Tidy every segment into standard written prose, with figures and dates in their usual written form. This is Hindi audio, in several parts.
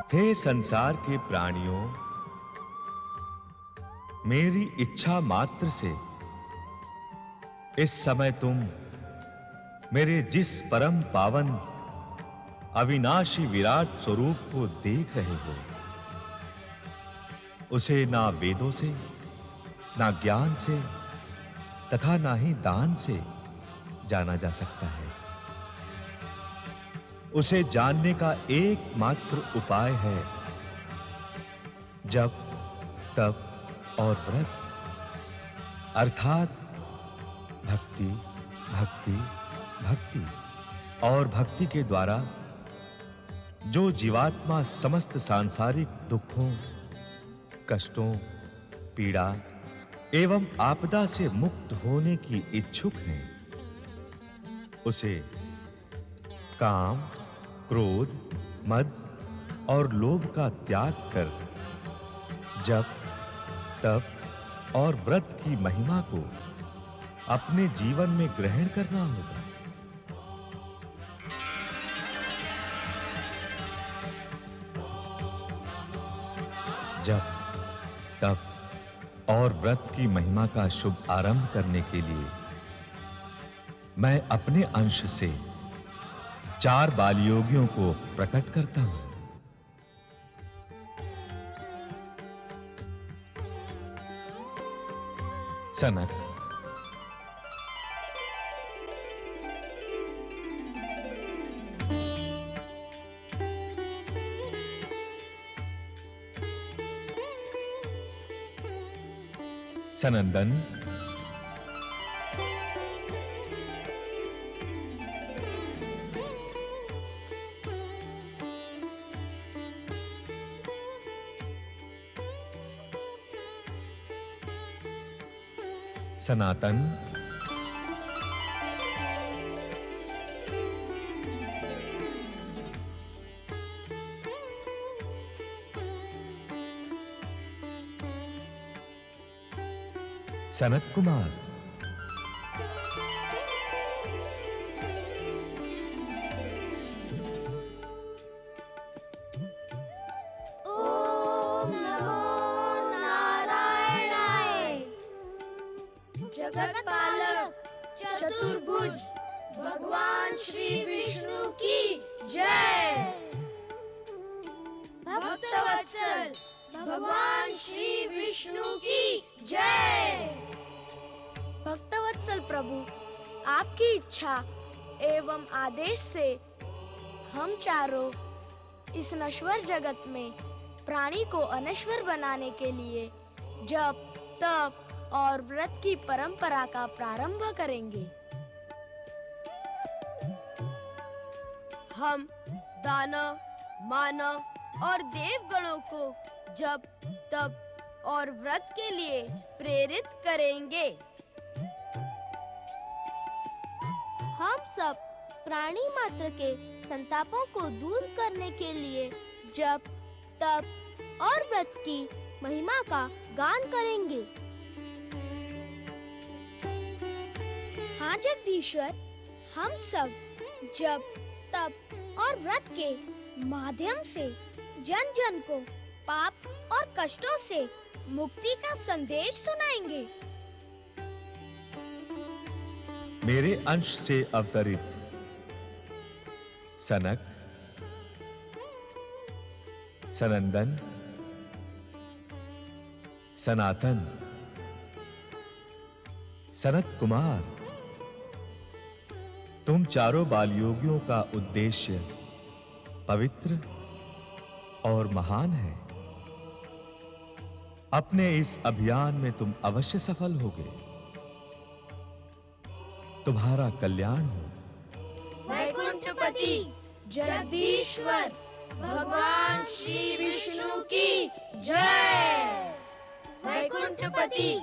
हे संसार के प्राणियों, मेरी इच्छा मात्र से इस समय तुम मेरे जिस परम पावन अविनाशी विराट स्वरूप को देख रहे हो, उसे ना वेदों से, ना ज्ञान से तथा ना ही दान से जाना जा सकता है। उसे जानने का एकमात्र उपाय है जप, तप और व्रत, अर्थात भक्ति, भक्ति, भक्ति। और भक्ति के द्वारा जो जीवात्मा समस्त सांसारिक दुखों, कष्टों, पीड़ा एवं आपदा से मुक्त होने की इच्छुक है, उसे काम, क्रोध, मद और लोभ का त्याग कर जप, तप और व्रत की महिमा को अपने जीवन में ग्रहण करना होगा। जप, तप और व्रत की महिमा का शुभ आरंभ करने के लिए मैं अपने अंश से 4 बाल योगियों को प्रकट करता हूं। सनक, सनंदन, सनातन, सनत कुमार, ओम नमो नारायणाय। जगतपालक चतुर्भुज भगवान श्री विष्णु की जय। भक्तवत्सल भगवान श्री विष्णु की जय। भक्तवत्सल प्रभु, आपकी इच्छा एवं आदेश से हम चारों इस नश्वर जगत में प्राणी को अनश्वर बनाने के लिए जप, तप और व्रत की परंपरा का प्रारंभ करेंगे। हम दानव, मानव और देवगणों को जप, तप और व्रत के लिए प्रेरित करेंगे। हम सब प्राणी मात्र के संतापों को दूर करने के लिए जप, तप और व्रत की महिमा का गान करेंगे। हाँ जगदीश्वर, हम सब जप, तप और व्रत के माध्यम से जन जन को पाप और कष्टों से मुक्ति का संदेश सुनाएंगे। मेरे अंश से अवतरित सनक, सनंदन, सनातन, सनत कुमार, तुम चारों बाल योगियों का उद्देश्य पवित्र और महान है। अपने इस अभियान में तुम अवश्य सफल होगे। तुम्हारा कल्याण हो। वैकुंठपति जगदीश्वर भगवान श्री विष्णु की जय। वैकुंठपति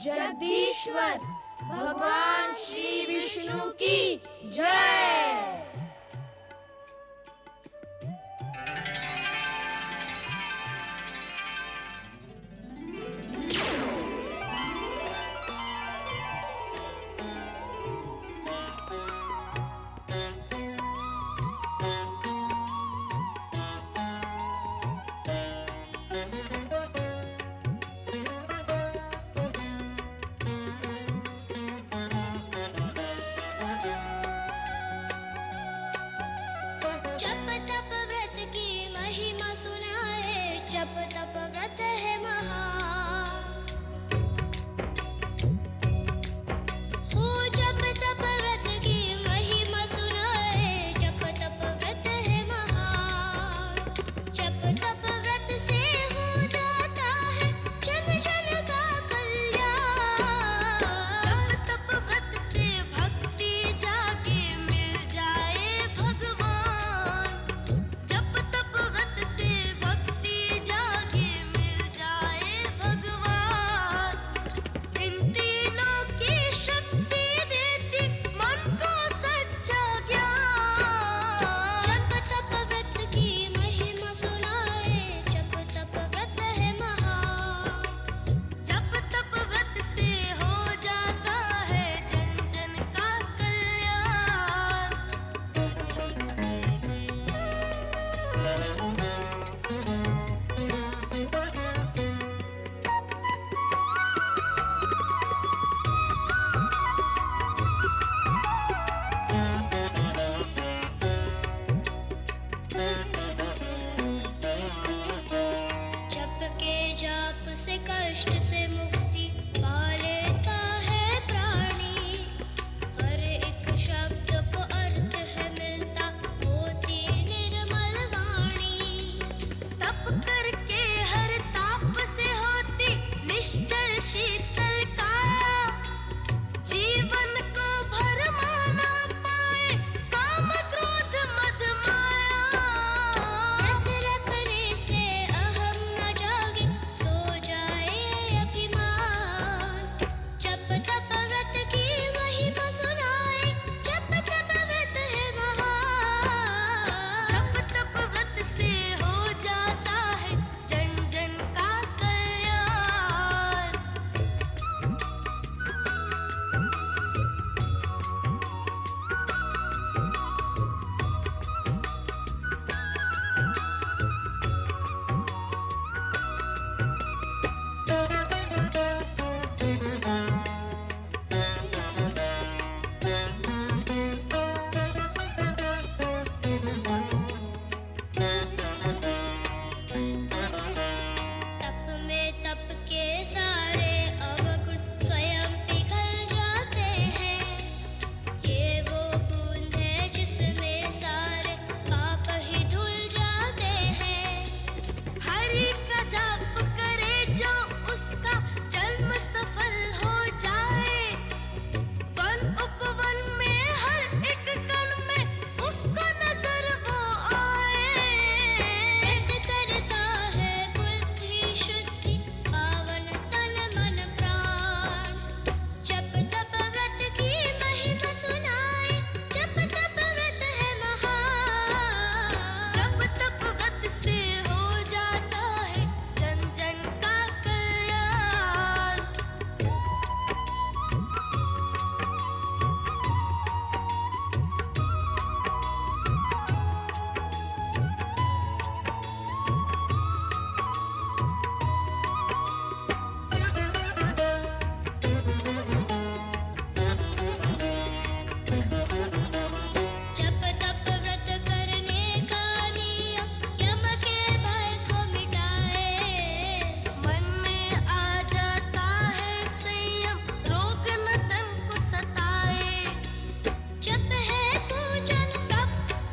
जगदीश्वर भगवान श्री विष्णु की जय। ताप से कष्ट से मुक्ति पा लेता है प्राणी। हर एक शब्द को अर्थ है मिलता, होती निर्मल वाणी। तप करके हर ताप से होती निश्चल शीतल काया। जीवन को भरमा ना पाए काम क्रोध मद माया। व्रत रखने से अहम न जागे, सो जाए अभिमान। जप तप व्रत की महिमा सुनाए, जप तप व्रत है महान। जप तप व्रत से हो जाता है जन जन का कल्याण। तप में तप के सारे अवगुण स्वयं पिघल जाते हैं। ये वो बूंद है जिसमें सारे पाप ही धुल जाते हैं। हरि का जाप करे जो उसका जन्म सफल हो जाए। वन उपवन में हर एक कण में उसको नजर वो आए। व्रत करता है बुद्धि शुद्धि, पावन तन मन प्राण। जप तप व्रत की महिमा सुनाए, जप तप व्रत है महान। जब तप व्रत से हो जाता है जन जन का कल्याण। जप तप व्रत करने का नियम, यम के भय को मिटाए। मन में आ जाता है संयम, रोग न तन को सताए। जप है पूजन, तप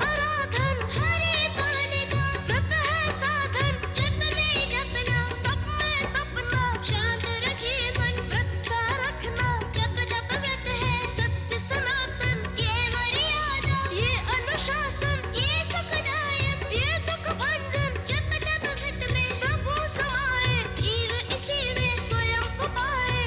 आराधन, हरि पाने का व्रत है साधन। जप में जपना, तप में तपना, शांत रखे मन। व्रत का रखना, जप तप व्रत है सत्य सनातन। ये मर्यादा, ये अनुशासन, ये सुखदायक, ये दुख भंजन। जप तप व्रत में प्रभु समाए, जीव इसी में स्वयं को पाए।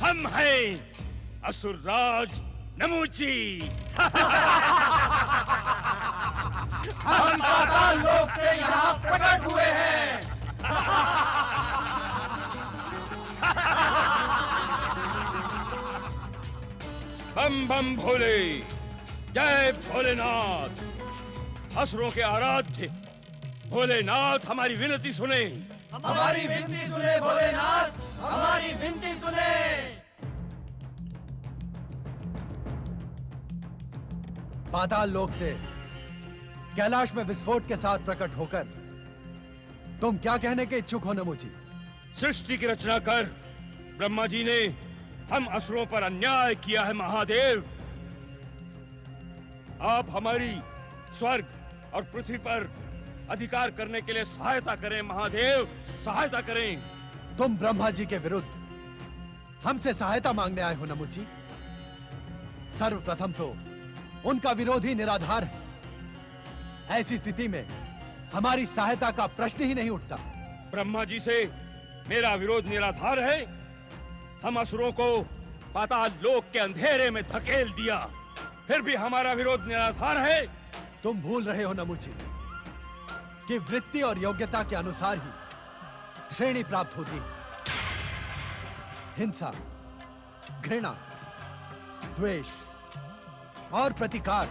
हम हैं असुरराज नमूची। हम पाताल लोक से यहाँ प्रकट हुए हैं। बम बम भोले, जय भोलेनाथ। असुरों के आराध्य भोलेनाथ हमारी विनती सुने। हमारी विनती सुने भोलेनाथ, हमारी विनती सुने। पाताल लोक से कैलाश में विस्फोट के साथ प्रकट होकर तुम क्या कहने के इच्छुक हो नमुची? सृष्टि की रचना कर ब्रह्मा जी ने हम असुरों पर अन्याय किया है महादेव। आप हमारी स्वर्ग और पृथ्वी पर अधिकार करने के लिए सहायता करें महादेव, सहायता करें। तुम ब्रह्मा जी के विरुद्ध हमसे सहायता मांगने आए हो नमुची? सर्वप्रथम तो उनका विरोध ही निराधार है। ऐसी स्थिति में हमारी सहायता का प्रश्न ही नहीं उठता। ब्रह्मा जी से मेरा विरोध निराधार है। हम असुरों को पाताल लोक के अंधेरे में धकेल दिया, फिर भी हमारा विरोध निराधार है। तुम भूल रहे हो नमुची कि वृत्ति और योग्यता के अनुसार ही श्रेणी प्राप्त होती है। हिंसा, घृणा, द्वेष और प्रतिकार,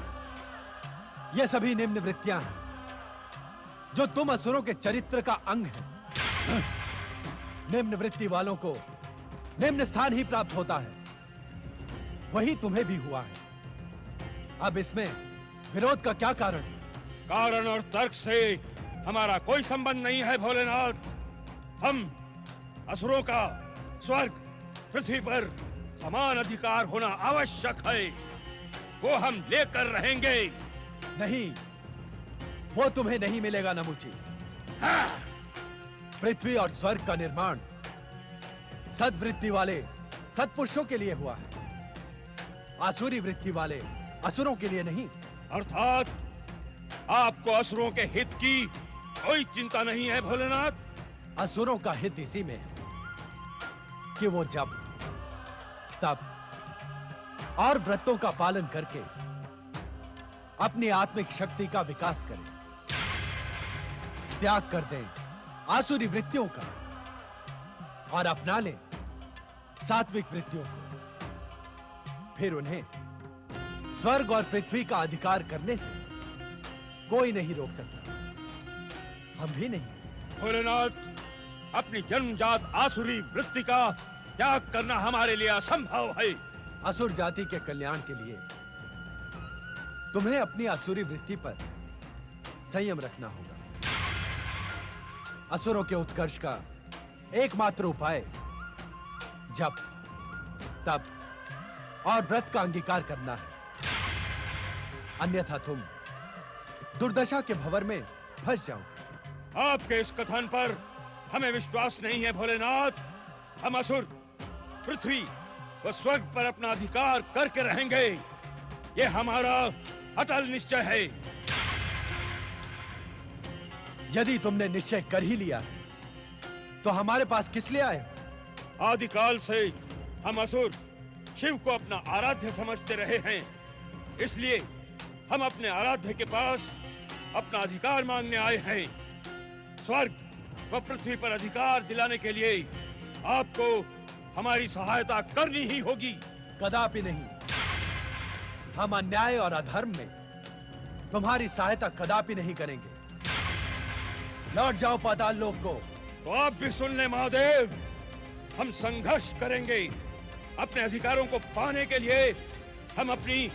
ये सभी निम्न वृत्तियां हैं जो तुम असुरों के चरित्र का अंग है। निम्न वृत्ति वालों को निम्न स्थान ही प्राप्त होता है, वही तुम्हें भी हुआ है। अब इसमें विरोध का क्या कारण है? कारण और तर्क से हमारा कोई संबंध नहीं है भोलेनाथ। हम असुरों का स्वर्ग पृथ्वी पर समान अधिकार होना आवश्यक है, वो हम लेकर रहेंगे। नहीं, वो तुम्हें नहीं मिलेगा नमुची। हाँ। पृथ्वी और स्वर्ग का निर्माण सद्वृत्ति वाले सत्पुरुषों के लिए हुआ है, आसुरी वृत्ति वाले असुरों के लिए नहीं। अर्थात आपको असुरों के हित की कोई चिंता नहीं है भोलेनाथ। असुरों का हित इसी में है कि वो जब तब और व्रतों का पालन करके अपनी आत्मिक शक्ति का विकास करें, त्याग कर दें आसुरी वृत्तियों का और अपना लें सात्विक वृत्तियों को। फिर उन्हें स्वर्ग और पृथ्वी का अधिकार करने से कोई नहीं रोक सकता, हम भी नहीं। भोलेनाथ, अपनी जन्मजात आसुरी वृत्ति का त्याग करना हमारे लिए असंभव है। असुर जाति के कल्याण के लिए तुम्हें अपनी असुरी वृत्ति पर संयम रखना होगा। असुरों के उत्कर्ष का एकमात्र उपाय जप, तप और व्रत का अंगीकार करना है, अन्यथा तुम दुर्दशा के भंवर में फंस जाओगे। आपके इस कथन पर हमें विश्वास नहीं है भोलेनाथ। हम असुर पृथ्वी व स्वर्ग पर अपना अधिकार करके रहेंगे, ये हमारा अटल निश्चय है। यदि तुमने निश्चय कर ही लिया तो हमारे पास किस लिए आए? आदिकाल से हम असुर शिव को अपना आराध्य समझते रहे हैं, इसलिए हम अपने आराध्य के पास अपना अधिकार मांगने आए हैं। स्वर्ग व पृथ्वी पर अधिकार दिलाने के लिए आपको हमारी सहायता करनी ही होगी। कदापि नहीं। हम अन्याय और अधर्म में तुम्हारी सहायता कदापि नहीं करेंगे। लौट जाओ पाताल लोक को। तो आप भी सुन ले महादेव, हम संघर्ष करेंगे। अपने अधिकारों को पाने के लिए हम अपनी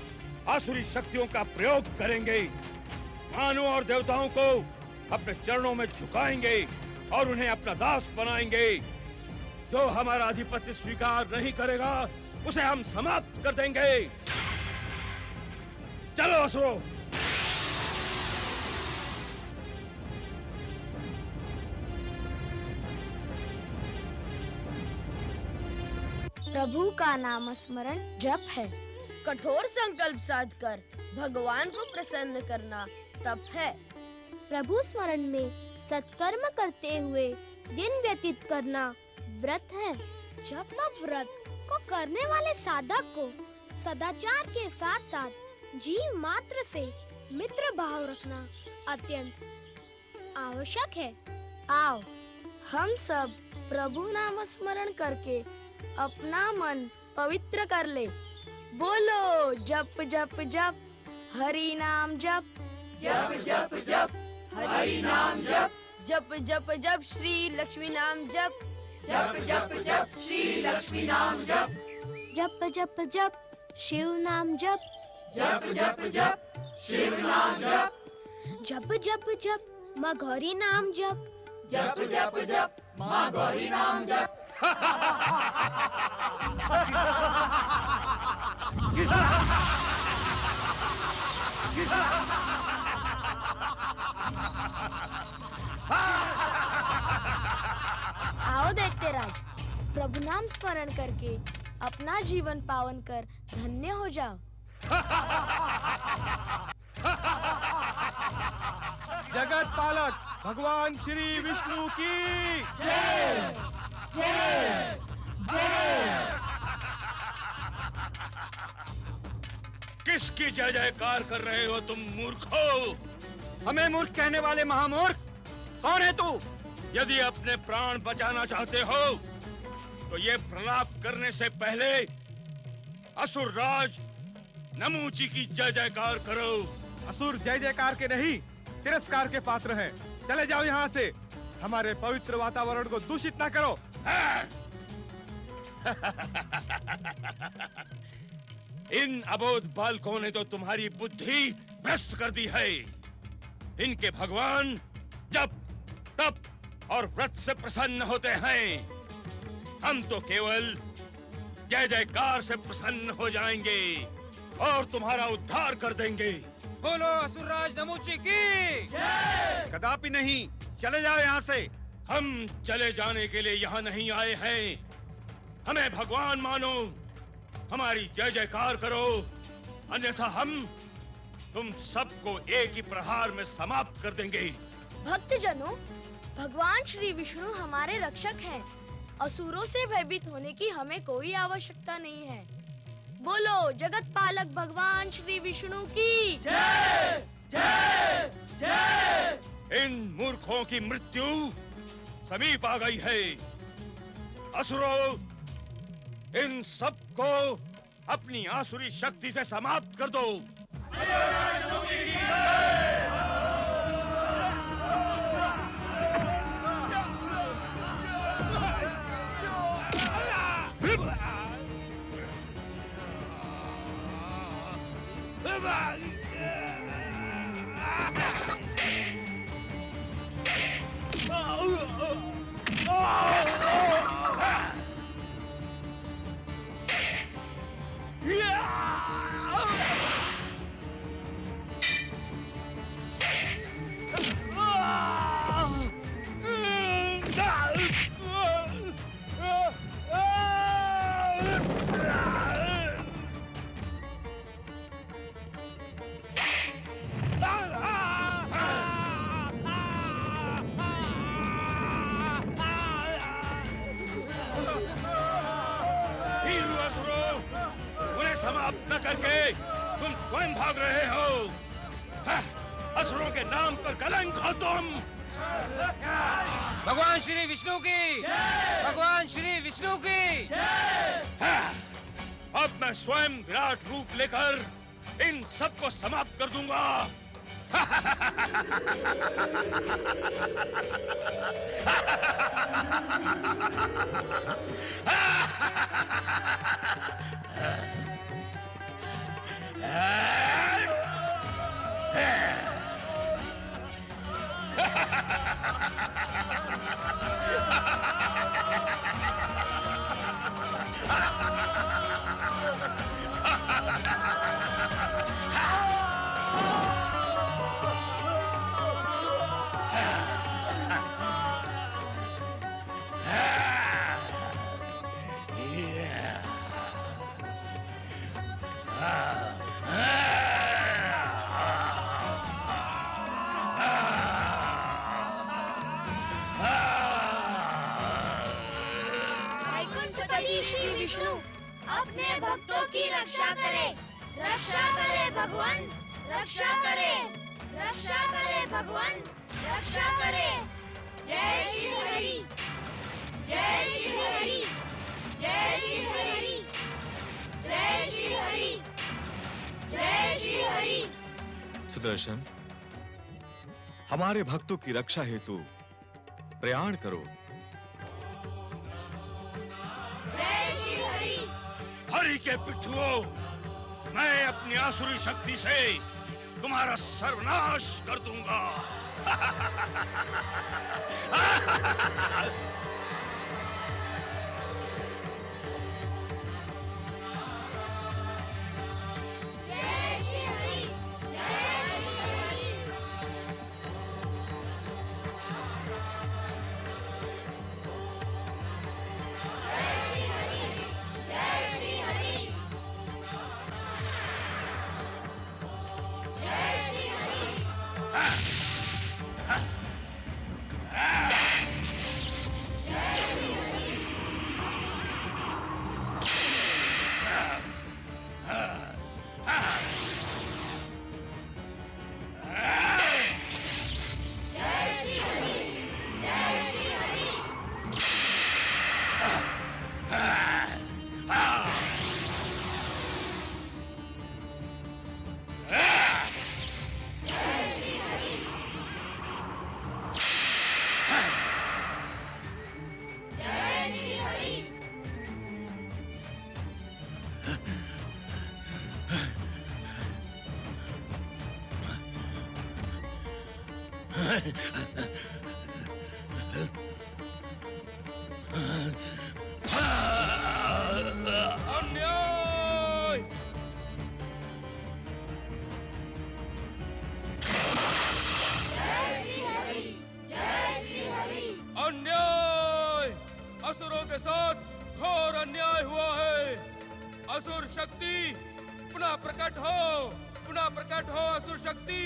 आसुरी शक्तियों का प्रयोग करेंगे। मानव और देवताओं को अपने चरणों में झुकाएंगे और उन्हें अपना दास बनाएंगे। जो हमारा आधिपत्य स्वीकार नहीं करेगा उसे हम समाप्त कर देंगे। चलो असुरों। प्रभु का नाम स्मरण जप है। कठोर संकल्प साधकर भगवान को प्रसन्न करना तप है। प्रभु स्मरण में सत्कर्म करते हुए दिन व्यतीत करना व्रत है। जप तप व्रत को करने वाले साधक को सदाचार के साथ साथ जीव मात्र से मित्र भाव रखना अत्यंत आवश्यक है। आओ हम सब प्रभु नाम स्मरण करके अपना मन पवित्र कर ले। बोलो जप जप जप हरि नाम जप, जप जप जप हरि नाम जप, जप जप जप श्री लक्ष्मी नाम जप, जप जप जप श्री लक्ष्मी नाम जप, जप जप जप शिव नाम जप, जप जप जप शिव नाम जप, जप जप जप माँ गौरी नाम जप। जप जप जप माँ गौरी नाम जप। आओ दैत्य राज, प्रभु नाम स्मरण करके अपना जीवन पावन कर धन्य हो जाओ। जगत पालक भगवान श्री विष्णु की जय जय जय। किसकी जय जयकार कर रहे हो तुम मूर्खो? हमें मूर्ख कहने वाले महामूर्ख कौन है तू? यदि अपने प्राण बचाना चाहते हो तो ये प्रलाप करने से पहले असुर राज नमूची की जय जयकार करो। असुर जय जयकार के नहीं, तिरस्कार के पात्र हैं। चले जाओ यहाँ से, हमारे पवित्र वातावरण को दूषित ना करो। इन अबोध बालकों ने तो तुम्हारी बुद्धि भ्रष्ट कर दी है। इनके भगवान जप तप और व्रत से प्रसन्न होते हैं। हम तो केवल जय जयकार से प्रसन्न हो जाएंगे और तुम्हारा उद्धार कर देंगे। बोलो असुरराज नमूची की जय। कदापि नहीं, चले जाओ यहाँ से। हम चले जाने के लिए यहाँ नहीं आए हैं। हमें भगवान मानो, हमारी जय जयकार करो, अन्यथा हम तुम सबको एक ही प्रहार में समाप्त कर देंगे। भक्तजनों, भगवान श्री विष्णु हमारे रक्षक हैं। असुरों से भयभीत होने की हमें कोई आवश्यकता नहीं है। बोलो जगत पालक भगवान श्री विष्णु की जय जय जय। इन मूर्खों की मृत्यु समीप आ गई है। असुरों, इन सबको अपनी आसुरी शक्ति से समाप्त कर दो। न करके तुम स्वयं भाग रहे हो। असुरों के नाम पर कलंक हो तुम। भगवान श्री विष्णु की भगवान श्री विष्णु की। अब मैं स्वयं विराट रूप लेकर इन सबको समाप्त कर दूंगा। श्री विष्णु अपने भक्तों की रक्षा करे, रक्षा करे भगवान, रक्षा करे, रक्षा करे भगवान, रक्षा करे। जय श्री हरि, जय श्री हरि, जय श्री हरि, जय श्री हरि, जय श्री हरि। सुदर्शन, हमारे भक्तों की रक्षा हेतु प्रयाण करो। हरि के पिट्ठुओं, मैं अपनी आसुरी शक्ति से तुम्हारा सर्वनाश कर दूंगा। अन्याय! अन्याय! असुरों के साथ घोर अन्याय हुआ है। असुर शक्ति पुनः प्रकट हो, पुनः प्रकट हो असुर शक्ति।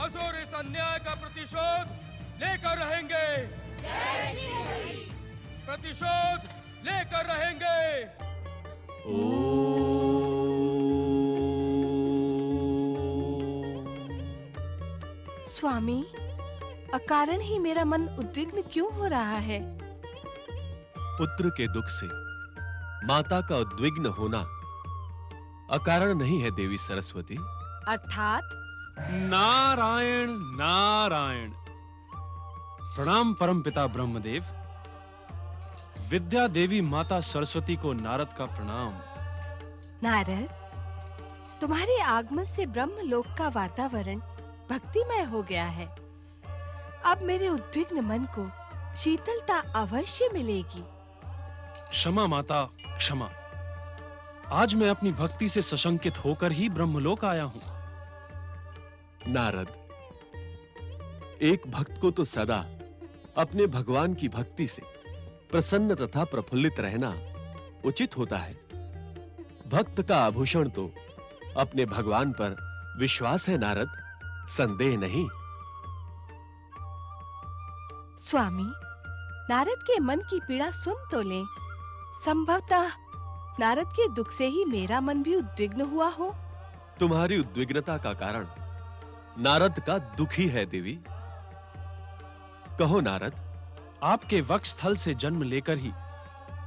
असुर इस अन्याय का प्रतिशोध लेकर रहेंगे। प्रतिशोध लेकर रहेंगे। स्वामी, अकारण ही मेरा मन उद्विग्न क्यों हो रहा है? पुत्र के दुख से माता का उद्विग्न होना अकारण नहीं है देवी सरस्वती। अर्थात? नारायण नारायण। प्रणाम परमपिता ब्रह्मदेव। विद्या देवी माता सरस्वती को नारद का प्रणाम। नारद, तुम्हारे आगमन से ब्रह्मलोक का वातावरण भक्तिमय हो गया है। अब मेरे उद्विग्न मन को शीतलता अवश्य मिलेगी। क्षमा माता, क्षमा। आज मैं अपनी भक्ति से सशंकित होकर ही ब्रह्मलोक आया हूं। नारद, एक भक्त को तो सदा अपने भगवान की भक्ति से प्रसन्न तथा प्रफुल्लित रहना उचित होता है। भक्त का आभूषण तो अपने भगवान पर विश्वास है नारद, संदेह नहीं। स्वामी, नारद के मन की पीड़ा सुन तो लें। संभवतः नारद के दुख से ही मेरा मन भी उद्विग्न हुआ हो। तुम्हारी उद्विग्नता का कारण नारद का दुख ही है देवी। कहो नारद। आपके वक्षस्थल से जन्म लेकर ही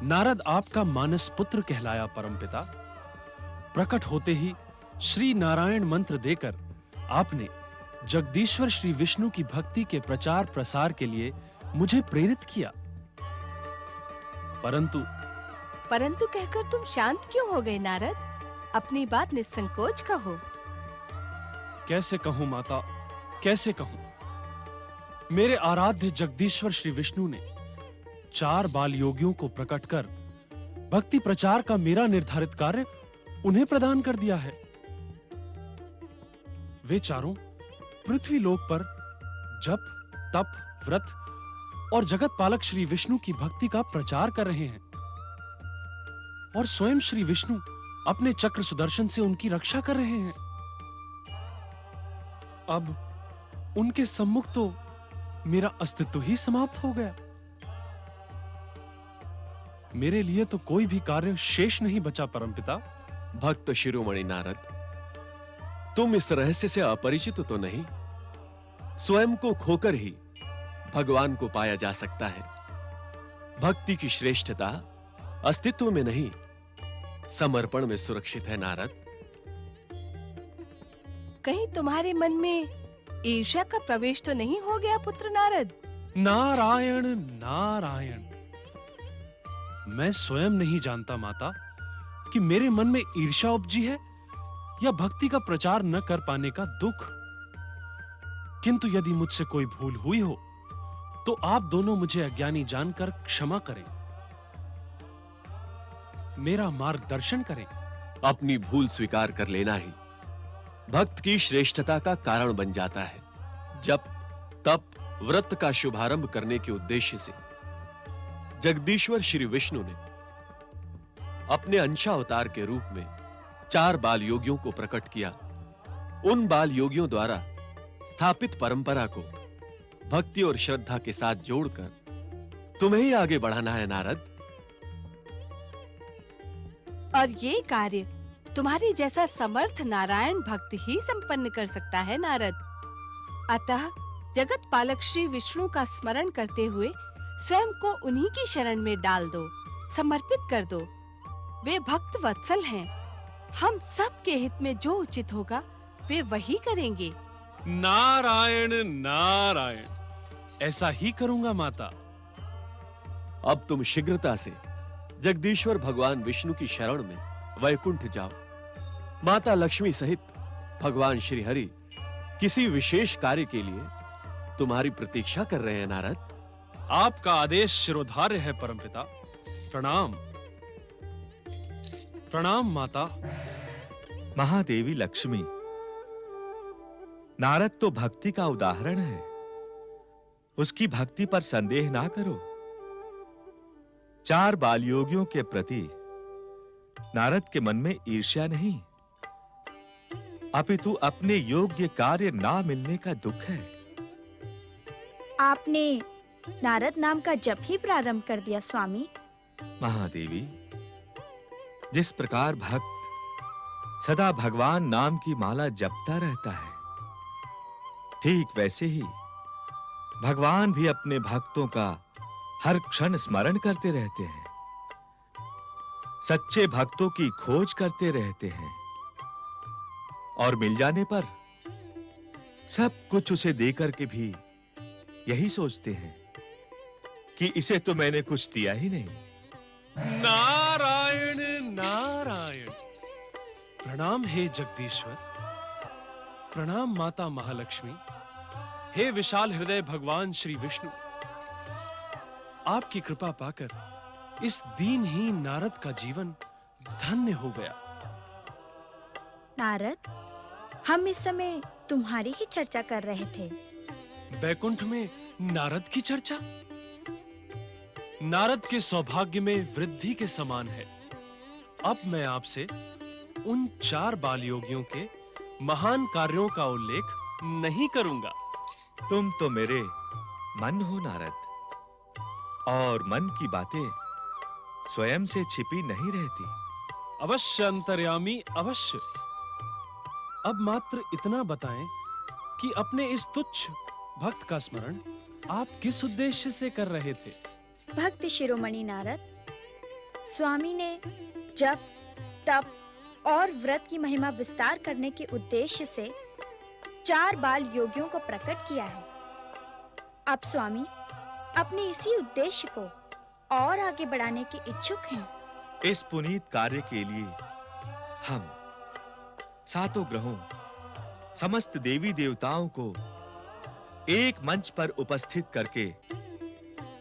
नारद आपका मानस पुत्र कहलाया परमपिता। प्रकट होते ही श्री नारायण मंत्र देकर आपने जगदीश्वर श्री विष्णु की भक्ति के प्रचार प्रसार के लिए मुझे प्रेरित किया। परंतु कहकर तुम शांत क्यों हो गए नारद? अपनी बात निसंकोच कहो। कैसे कहूं माता, कैसे कहूं? मेरे आराध्य जगदीश्वर श्री विष्णु ने 4 बाल योगियों को प्रकट कर भक्ति प्रचार का मेरा निर्धारित कार्य उन्हें प्रदान कर दिया है। वे चारों पृथ्वी लोक पर जप, तप, व्रत और जगत पालक श्री विष्णु की भक्ति का प्रचार कर रहे हैं और स्वयं श्री विष्णु अपने चक्र सुदर्शन से उनकी रक्षा कर रहे हैं। अब उनके सम्मुख तो मेरा अस्तित्व ही समाप्त हो गया। मेरे लिए तो कोई भी कार्य शेष नहीं बचा परमपिता। भक्त शिरोमणि नारद, तुम इस रहस्य से अपरिचित तो नहीं? स्वयं को खोकर ही भगवान को पाया जा सकता है। भक्ति की श्रेष्ठता अस्तित्व में नहीं, समर्पण में सुरक्षित है नारद। कहीं तुम्हारे मन में ईर्ष्या का प्रवेश तो नहीं हो गया पुत्र नारद? नारायण नारायण। मैं स्वयं नहीं जानता माता कि मेरे मन में ईर्ष्या उपजी है या भक्ति का प्रचार न कर पाने का दुख। किंतु यदि मुझसे कोई भूल हुई हो तो आप दोनों मुझे अज्ञानी जानकर क्षमा करें, मेरा मार्गदर्शन करें। अपनी भूल स्वीकार कर लेना ही भक्त की श्रेष्ठता का कारण बन जाता है। जब तप व्रत का शुभारंभ करने के उद्देश्य से जगदीश्वर श्री विष्णु ने अपने अंशावतार के रूप में 4 बाल योगियों को प्रकट किया, उन बाल योगियों द्वारा स्थापित परंपरा को भक्ति और श्रद्धा के साथ जोड़कर तुम्हें ही आगे बढ़ाना है नारद। और ये कार्य तुम्हारे जैसा समर्थ नारायण भक्त ही संपन्न कर सकता है नारद। अतः जगत पालक श्री विष्णु का स्मरण करते हुए स्वयं को उन्हीं की शरण में डाल दो, समर्पित कर दो। वे भक्त वत्सल हैं, हम सब के हित में जो उचित होगा वे वही करेंगे। नारायण नारायण, ऐसा ही करूंगा माता। अब तुम शीघ्रता से जगदीश्वर भगवान विष्णु की शरण में वैकुंठ जाओ। माता लक्ष्मी सहित भगवान श्री हरि किसी विशेष कार्य के लिए तुम्हारी प्रतीक्षा कर रहे हैं नारद। आपका आदेश शिरोधार्य है परमपिता। प्रणाम। प्रणाम माता। महादेवी लक्ष्मी, नारद तो भक्ति का उदाहरण है, उसकी भक्ति पर संदेह ना करो। 4 बाल योगियों के प्रति नारद के मन में ईर्ष्या नहीं, अपितु अपने योग्य कार्य ना मिलने का दुख है। आपने नारद नाम का जप ही प्रारंभ कर दिया स्वामी। महादेवी, जिस प्रकार भक्त सदा भगवान नाम की माला जपता रहता है, ठीक वैसे ही भगवान भी अपने भक्तों का हर क्षण स्मरण करते रहते हैं, सच्चे भक्तों की खोज करते रहते हैं, और मिल जाने पर सब कुछ उसे देकर के भी यही सोचते हैं कि इसे तो मैंने कुछ दिया ही नहीं। नारायण नारायण। प्रणाम हे जगदीश्वर, प्रणाम माता महालक्ष्मी, हे विशाल हृदय भगवान श्री विष्णु। आपकी कृपा पाकर इस दीनहीन नारद का जीवन धन्य हो गया। नारद, हम इस समय तुम्हारी ही चर्चा कर रहे थे। बैकुंठ में नारद की चर्चा? नारद के सौभाग्य में वृद्धि के समान है। अब मैं आपसे उन 4 बाल योगियों के महान कार्यों का उल्लेख नहीं करूंगा। तुम तो मेरे मन हो नारद, और मन की बातें स्वयं से छिपी नहीं रहती। अवश्य अंतर्यामी, अवश्य। अब मात्र इतना बताएं कि अपने इस तुच्छ भक्त का स्मरण आप किस उद्देश्य से कर रहे थे? भक्त शिरोमणि नारद, स्वामी ने जप, तप और व्रत की महिमा विस्तार करने के उद्देश्य से 4 बाल योगियों को प्रकट किया है। अब स्वामी अपने इसी उद्देश्य को और आगे बढ़ाने के इच्छुक हैं। इस पुनीत कार्य के लिए हम 7 ग्रहों, समस्त देवी देवताओं को एक मंच पर उपस्थित करके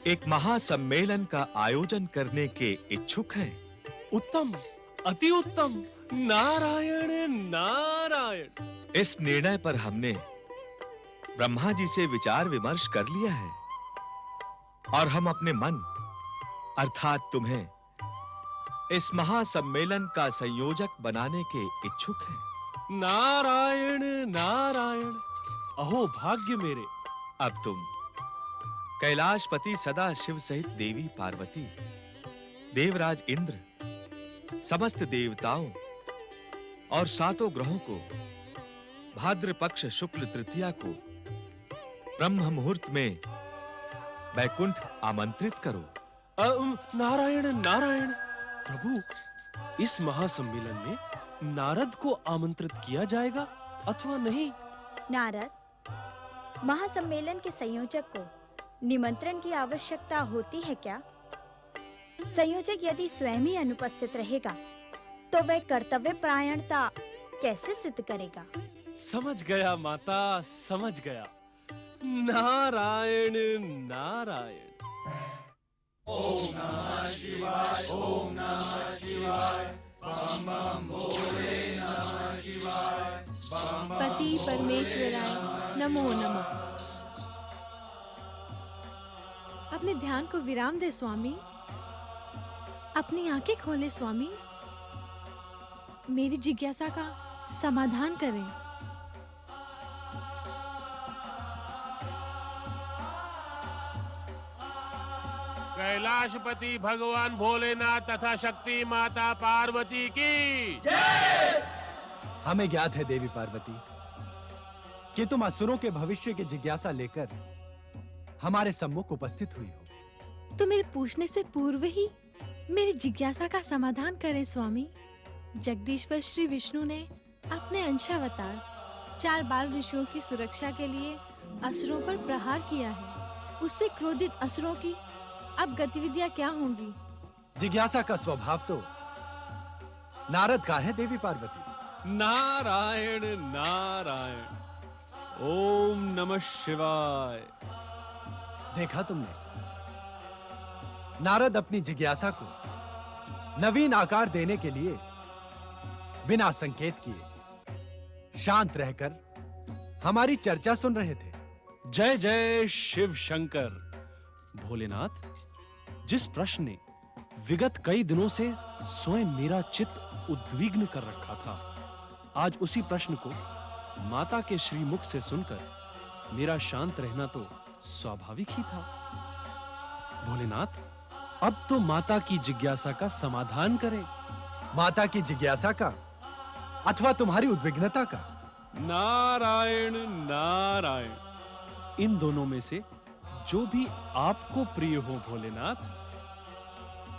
एक महासम्मेलन का आयोजन करने के इच्छुक हैं। उत्तम, अति उत्तम। नारायण नारायण। इस निर्णय पर हमने ब्रह्मा जी से विचार विमर्श कर लिया है, और हम अपने मन अर्थात तुम्हें इस महासम्मेलन का संयोजक बनाने के इच्छुक हैं। नारायण नारायण। अहो भाग्य मेरे। अब तुम कैलाशपति सदा शिव सहित देवी पार्वती, देवराज इंद्र, समस्त देवताओं और 7 ग्रहों को भाद्र पक्ष शुक्ल तृतीया को ब्रह्म मुहूर्त में वैकुंठ आमंत्रित करो। नारायण नारायण। प्रभु, इस महासम्मेलन में नारद को आमंत्रित किया जाएगा अथवा नहीं? नारद, महासम्मेलन के संयोजक को निमंत्रण की आवश्यकता होती है क्या? संयोजक यदि स्वयं ही अनुपस्थित रहेगा तो वह कर्तव्य परायणता कैसे सिद्ध करेगा? समझ गया माता, समझ गया। नारायण नारायण। ओम नमः शिवाय, ओम नमः शिवाय, बम बम भोले नमः शिवाय, बम बम पति परमेश्वराय नमो नमः। अपने ध्यान को विराम दे स्वामी, अपनी आंखें खोले स्वामी, मेरी जिज्ञासा का समाधान करें। कैलाशपति भगवान भोलेनाथ तथा शक्ति माता पार्वती की हमें ज्ञात है देवी पार्वती कि तुम असुरों के भविष्य की जिज्ञासा लेकर हमारे सम्मुख उपस्थित हुई हो। तो मेरे पूछने से पूर्व ही मेरी जिज्ञासा का समाधान करें स्वामी। जगदीश्वर श्री विष्णु ने अपने अंशावतार 4 बाल ऋषियों की सुरक्षा के लिए असुरों पर प्रहार किया है। उससे क्रोधित असुरों की अब गतिविधियां क्या होंगी? जिज्ञासा का स्वभाव तो नारद का है देवी पार्वती। नारायण नारायण। ओम नमः शिवाय। देखा तुमने, नारद अपनी जिज्ञासा को नवीन आकार देने के लिए बिना संकेत किए शांत रहकर हमारी चर्चा सुन रहे थे। जय जय शिव शंकर। भोलेनाथ, जिस प्रश्न ने विगत कई दिनों से स्वयं मेरा चित्त उद्विग्न कर रखा था, आज उसी प्रश्न को माता के श्रीमुख से सुनकर मेरा शांत रहना तो स्वाभाविक ही था। भोलेनाथ, अब तो माता की जिज्ञासा का समाधान करें। माता की जिज्ञासा का अथवा तुम्हारी उद्विग्नता का? नारायण नारायण। इन दोनों में से जो भी आपको प्रिय हो भोलेनाथ।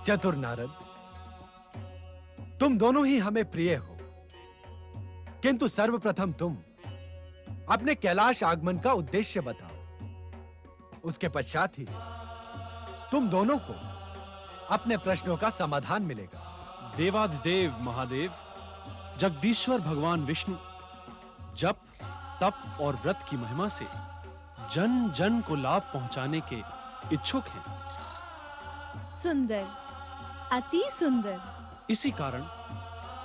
चतुर नारद, तुम दोनों ही हमें प्रिय हो, किंतु सर्वप्रथम तुम अपने कैलाश आगमन का उद्देश्य बताओ। उसके पश्चात ही तुम दोनों को अपने प्रश्नों का समाधान मिलेगा। देवाधिदेव महादेव, जगदीश्वर भगवान विष्णु जप, तप और व्रत की महिमा से जन जन को लाभ पहुंचाने के इच्छुक हैं। सुंदर, अति सुंदर। इसी कारण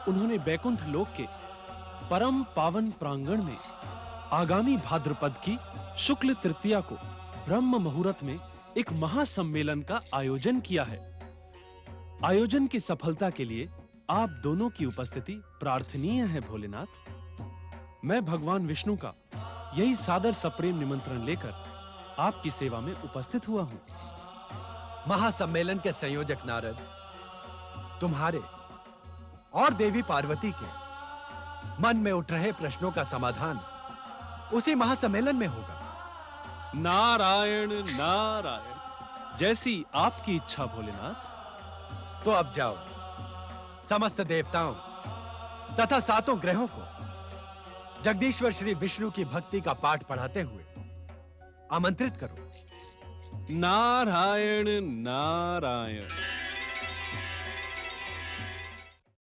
उन्होंने बैकुंठ लोक के परम पावन प्रांगण में आगामी भाद्रपद की शुक्ल तृतीया को ब्रह्म मुहूर्त में एक महासम्मेलन का आयोजन किया है। आयोजन की सफलता के लिए आप दोनों की उपस्थिति प्रार्थनीय है भोलेनाथ। मैं भगवान विष्णु का यही सादर सप्रेम निमंत्रण लेकर आपकी सेवा में उपस्थित हुआ हूं। महासम्मेलन के संयोजक नारद, तुम्हारे और देवी पार्वती के मन में उठ रहे प्रश्नों का समाधान उसी महासम्मेलन में होगा। नारायण नारायण। जैसी आपकी इच्छा भोलेनाथ। तो अब जाओ, समस्त देवताओं तथा 7 ग्रहों को जगदीश्वर श्री विष्णु की भक्ति का पाठ पढ़ाते हुए आमंत्रित करो। नारायण नारायण।